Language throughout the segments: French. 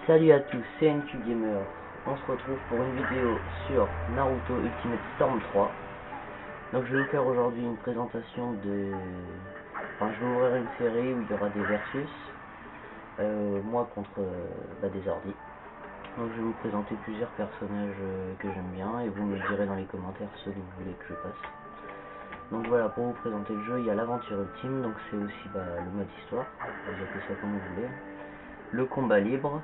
Salut à tous, c'est NQ Gamer. On se retrouve pour une vidéo sur Naruto Ultimate Storm 3. Donc je vais vous faire aujourd'hui une présentation de... Enfin, je vais ouvrir une série où il y aura des versus. Moi contre des ordis. Donc je vais vous présenter plusieurs personnages que j'aime bien et vous me direz dans les commentaires ceux que vous voulez que je passe. Donc voilà, pour vous présenter le jeu, il y a l'aventure ultime, donc c'est aussi le mode histoire, vous appelez ça comme vous voulez. Le combat libre,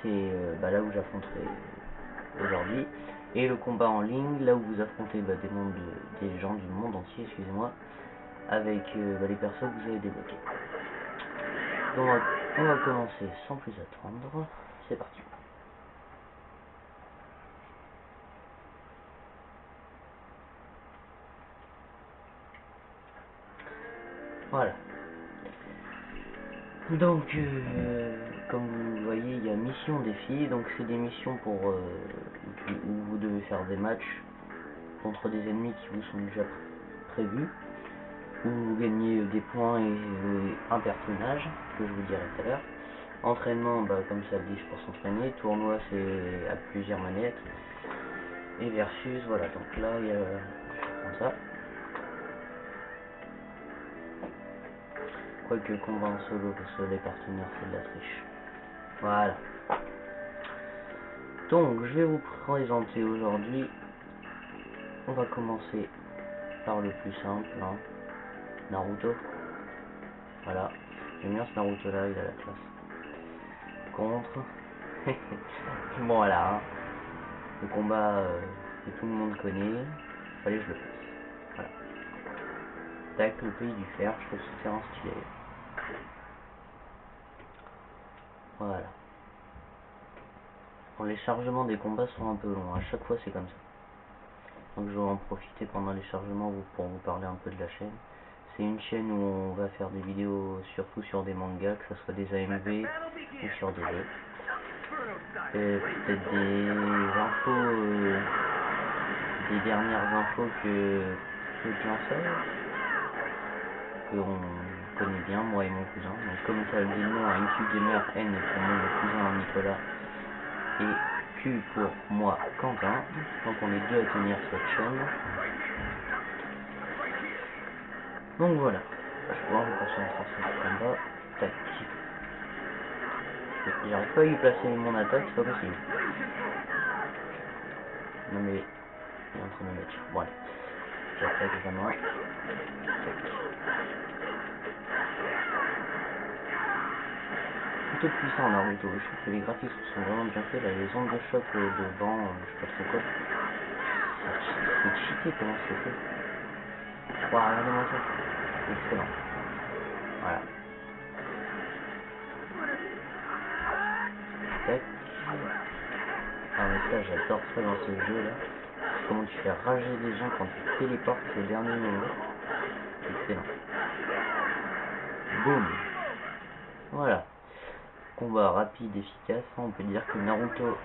c'est là où j'affronterai aujourd'hui. Et le combat en ligne, là où vous affrontez des gens du monde entier, excusez-moi, avec les personnes que vous avez débloquées. Donc on va commencer sans plus attendre, c'est parti. Voilà. Donc, comme vous voyez, il y a mission défi, donc c'est des missions pour où vous devez faire des matchs contre des ennemis qui vous sont déjà prévus, où vous gagnez des points et un personnage, que je vous dirai tout à l'heure. Entraînement, comme ça le dit, pour s'entraîner. Tournoi, c'est à plusieurs manettes. Et versus, voilà, donc là, il y a comme ça. Quoique combat en solo, parce que les partenaires, c'est de la triche. Voilà. Donc, je vais vous présenter aujourd'hui. On va commencer par le plus simple, hein. Naruto. Voilà. J'aime bien ce Naruto là, il a la classe. Contre. Bon, voilà. Hein. Le combat que tout le monde connaît. Fallait que je le fasse. Voilà. Tac, le pays du fer. Je trouve ce terrain stylé. Voilà. Bon, les chargements des combats sont un peu longs. À chaque fois, c'est comme ça. Donc je vais en profiter pendant les chargements pour vous parler un peu de la chaîne. C'est une chaîne où on va faire des vidéos surtout sur des mangas, que ce soit des AMV ou sur des jeux. Peut-être des infos, des dernières infos que peu de gens savent, qu'on connaît bien, moi et mon cousin. Donc comme ça le dit le nom, à NQ Gamer, N pour mon cousin Nicolas et Q pour moi Quentin. Donc on est deux à tenir cette chaîne. Donc voilà, je vais pouvoir vous concentrer sur ce combat. Tac. J'arrive pas à y placer mon attaque, c'est pas possible. Non mais, il est en train de me mettre. Bon allez, j'attaque vraiment. Tac. Plutôt puissant Naruto, je trouve que les graphismes sont vraiment bien faits, là, les ondes de choc de vent, je sais pas trop quoi. C'est cheaté comment c'est fait. Waouh, regardez-moi ça. C'est excellent. Voilà. Tac. Ah mais ça j'adore ça dans ce jeu là. Comment tu fais rager les gens quand tu téléportes au dernier moment. Excellent. Boum. Voilà. Combat rapide, efficace. On peut dire que Naruto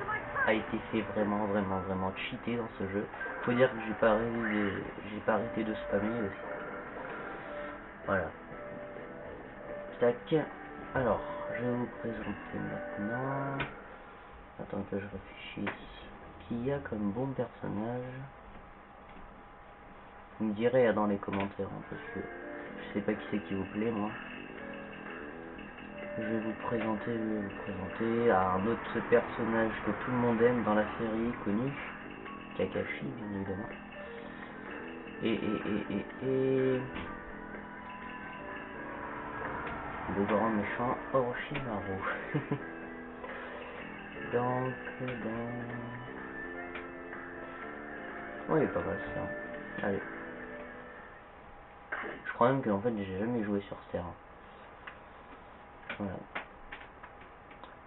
a été fait vraiment cheaté dans ce jeu. Faut dire que j'ai pas arrêté de spammer aussi. Voilà. Tac. Alors, je vais vous présenter maintenant. Attends que je réfléchisse. Qui y a comme bon personnage? Vous me direz dans les commentaires, hein, parce que je sais pas qui c'est qui vous plaît, moi. Je vais vous présenter un autre personnage que tout le monde aime dans la série connue, Kakashi, bien évidemment. Et le grand méchant Orochimaru. donc, ouais, pas mal ça. Allez. Je crois même que en fait j'ai jamais joué sur ce terrain. Voilà.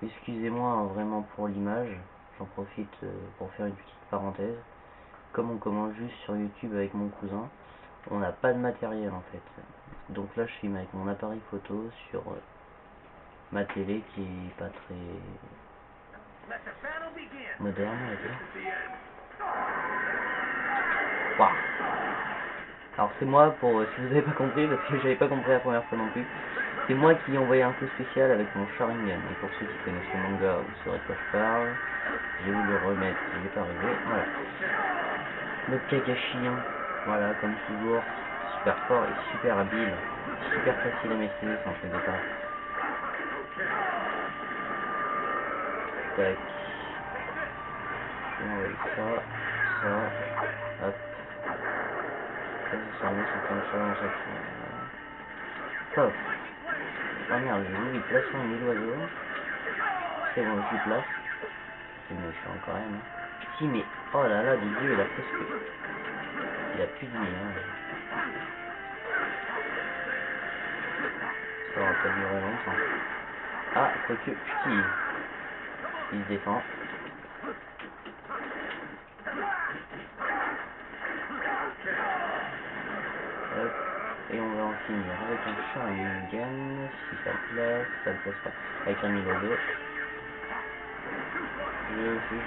Excusez-moi hein, vraiment pour l'image, j'en profite pour faire une petite parenthèse. Comme on commence juste sur YouTube avec mon cousin, on n'a pas de matériel en fait. Donc là je filme avec mon appareil photo sur ma télé qui est pas très moderne, on va dire. Waouh. Alors c'est moi pour si vous avez pas compris, parce que j'avais pas compris la première fois non plus. C'est moi qui ai envoyé un coup spécial avec mon Sharingan. Et pour ceux qui connaissent le manga, vous saurez de quoi je parle. Je vais vous le remettre, il n'est pas arrivé. Voilà. Le Kakashi, hein. Voilà, comme toujours, super fort et super habile. Super facile à maîtriser, c'est un truc de temps. Tac. On va avec ça, hop. Ça, c'est un c'est comme ça, on s'en Paf. Ah merde, j'ai oublié de placer un mille oiseaux. C'est bon, je lui place. C'est méchant quand même. Hein. Si, mais oh là là, Didier, il a presque. Il a plus de nez. Hein. Ça va pas durer longtemps. Ah, quoique, putain. Il se défend. Hop. Et on va en finir avec un Sharingan, si ça le place pas. Avec un mille oiseaux. Je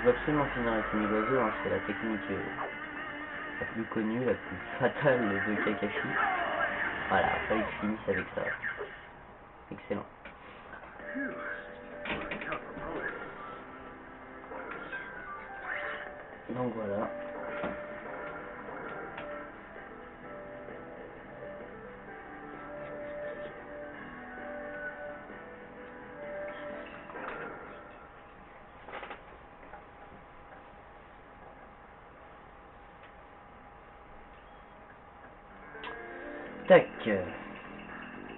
veux absolument finir avec un mille oiseaux, hein. C'est la technique la plus connue, la plus fatale de Kakashi. Voilà, après il finisse avec ça. Excellent. Donc voilà. Tac.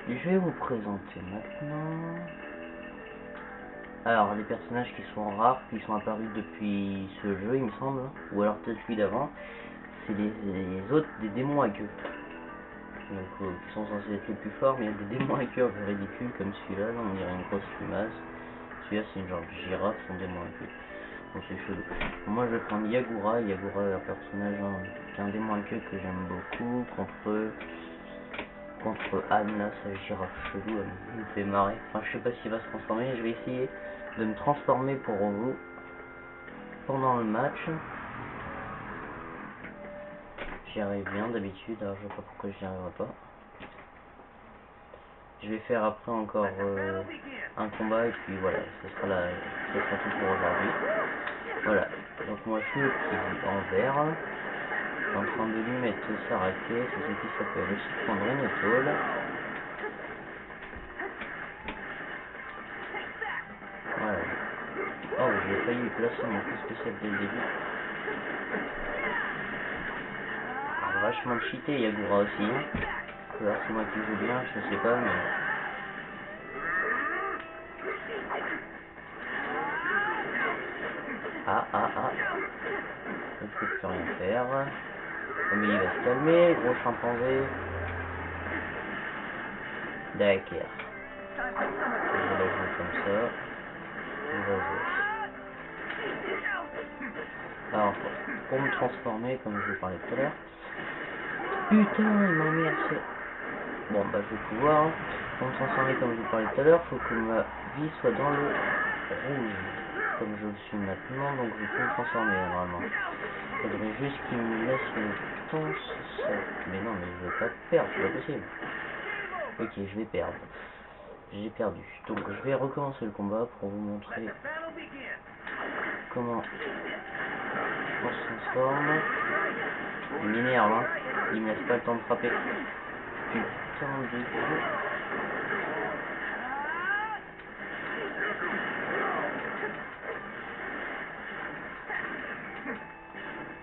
Je vais vous présenter maintenant. Alors, les personnages qui sont rares, qui sont apparus depuis ce jeu, il me semble, ou alors peut-être celui d'avant, c'est les autres des démons à queue. Donc, qui sont censés être les plus forts, mais il y a des démons à queue ridicules comme celui-là, là, on dirait une grosse limace. Celui-là, c'est une genre de girafe, son démon à queue. Donc, c'est chelou. Bon, moi, je vais prendre Yagura. Yagura est un personnage, qui est un démon à queue que j'aime beaucoup, contre Anne, là, sa girafe chelou, elle me fait marrer. Enfin, je sais pas s'il va se transformer, je vais essayer de me transformer pour vous pendant le match. J'y arrive bien d'habitude, alors je sais pas pourquoi j'y arriverai pas. Je vais faire après encore un combat et puis voilà, ce sera tout pour aujourd'hui. Voilà, donc moi je suis le petit en vert, en train de lui mettre sa raquette, c'est ce qui s'appelle aussi prendre une étoile. Voilà. Oh, j'ai failli placer mon coup spécial dès le début. Ah, vachement cheaté Yagura aussi. Hein. Alors c'est moi qui joue bien, je sais pas, mais... Ah. Je ne peux plus rien faire. Oh, mais il va se calmer, gros chimpanzé. D'accord. Je vais la jouer comme ça. On va jouer. Alors, pour me transformer, comme je vous parlais tout à l'heure. Putain, il m'emmerde. Bon, bah, je vais pouvoir. Hein. Pour me transformer, comme je vous parlais tout à l'heure, faut que ma vie soit dans le rouge. Comme je le suis maintenant, donc je peux me transformer normalement. Il faudrait juste qu'il me laisse le temps sur ça. Mais non, mais je veux pas perdre, c'est pas possible. Ok, je vais perdre. J'ai perdu. Donc je vais recommencer le combat pour vous montrer comment on se transforme. Il m'énerve, hein. Il me laisse pas le temps de frapper. Putain de dieu.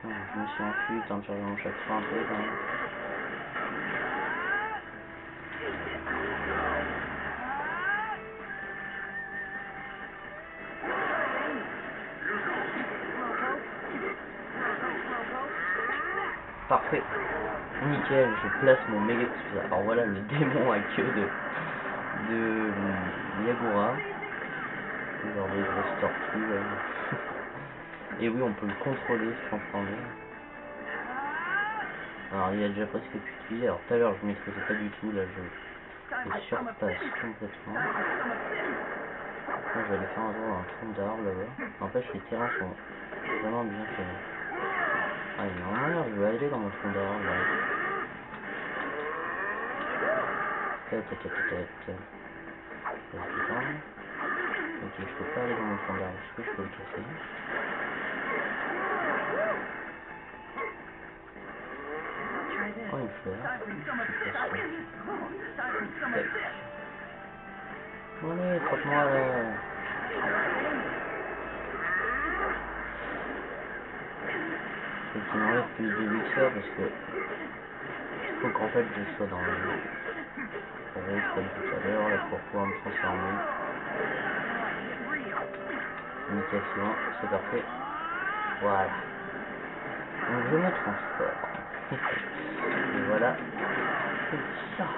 Je me suis enfui, le temps de charger mon chakra un peu quand même. Parfait. Nickel, je place mon méga... Alors voilà le démon à queue de Yagura. Genre de grosse tortue. Et oui, on peut le contrôler, se transformer. Alors il a déjà presque plus de vie. Alors tout à l'heure je maîtrisais pas du tout, là je surpasse complètement. Là, je vais aller faire un tour dans un tronc d'arbre là-bas. N'empêche, les terrains sont vraiment bien faits. Ah, il y a un moyen, je vais aller dans mon tronc d'arbre là. Ça se détend. Ok, je peux pas aller dans mon fond d'arbre. Est-ce que je peux le casser? Oh, une fleur. Allez, croque-moi là. Faut qu'il m'enlève plus de vie que ça parce que il faut qu'en fait je sois dans le rouge comme tout à l'heure là pour pouvoir me transformer. Communication, c'est parfait. Voilà. Donc je me transforme. Et voilà. C'est ça.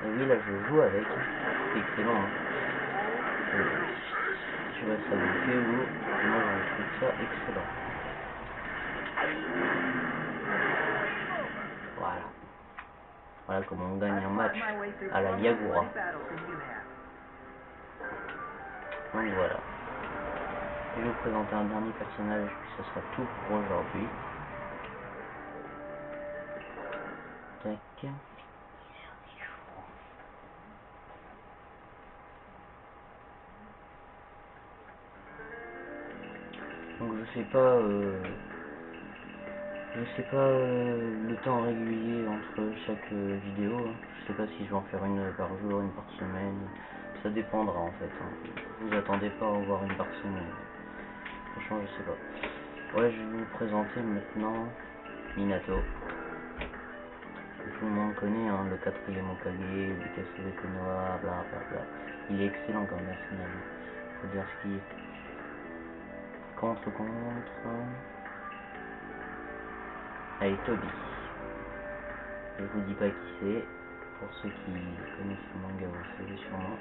Et oui, là je joue avec. C'est excellent. Hein. Je sais pas si ça vous fait ou moi je trouve ça excellent. Voilà. Voilà comment on gagne un match à la Yagura. Donc voilà. Je vais vous présenter un dernier personnage, puis ce sera tout pour aujourd'hui. Tac. Donc je sais pas le temps régulier entre chaque vidéo. Hein. Je sais pas si je vais en faire une par jour, une par semaine. Ça dépendra en fait. Hein. Vous attendez pas à en voir une par semaine. Franchement je sais pas. Ouais, je vais vous présenter maintenant Minato. Tout le monde connaît hein, le 4e Hokage, le Kasuga Konoha, bla bla bla. Il est excellent comme personnage. Faut dire ce qu'il est. Contre. Allez, Toby. Je vous dis pas qui c'est. Pour ceux qui connaissent le manga, vous le savez sûrement.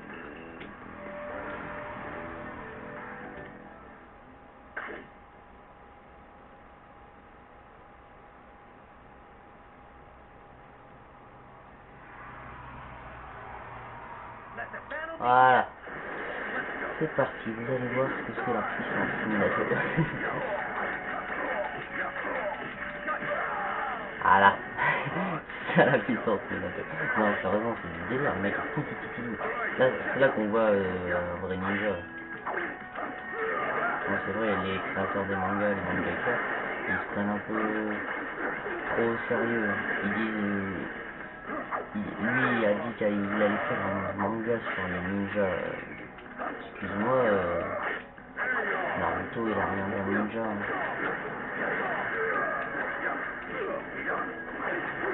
Voilà. C'est parti, vous allez voir ce que c'est la puissance Minato. Voilà. C'est la puissance Minato. Non, sérieusement, c'est du délire, le mec. Là, c'est là qu'on voit un vrai ninja. Bon, c'est vrai, les créateurs des mangas, les mangaka, ils se prennent un peu trop au sérieux. Ils disent... lui a dit qu'il allait faire un manga sur les ninjas. Excuse-moi, Naruto il a rien d'un ninja. Hein.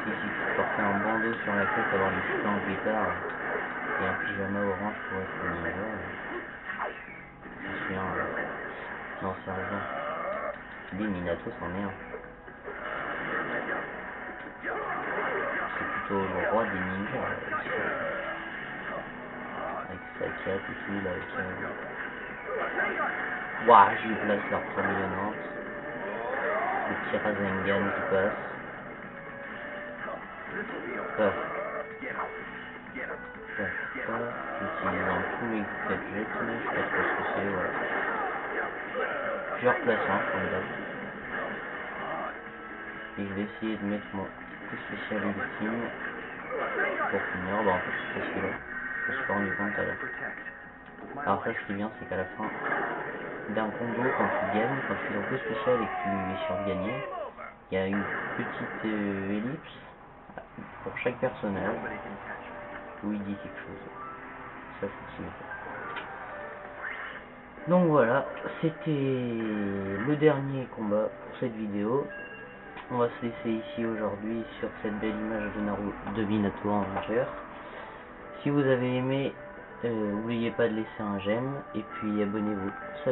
Si tu portais un bandeau sur la tête, avoir les cheveux en pétard et un pyjama orange pour être un ninja, je suis un... Non, sérieusement. Lui, Minato, c'en est un. C'est plutôt le roi des ninjas. Avec sa cape et tout, là, Waouh, j'y place leur millonnante. Le petit Rasengan qui passe. Paf. Utilisant tous les gadgets, mais je sais pas trop ce que c'est, voilà. Je replace un, comme d'hab. Et je vais essayer de mettre mon coup spécial ultime. Pour finir, bah en fait c'est celui-là. Je me suis pas rendu compte tout à l'heure. Alors ça, ce qui est bien, c'est qu'à la fin d'un combo, quand tu gagnes, quand tu fais ton coup spécial et que tu es sûr de gagner, il y a une petite ellipse pour chaque personnage où il dit quelque chose. Ça, c'est super. Donc voilà, c'était le dernier combat pour cette vidéo. On va se laisser ici aujourd'hui sur cette belle image de Minato en vengeur. Si vous avez aimé, n'oubliez pas de laisser un j'aime et puis abonnez-vous. Salut.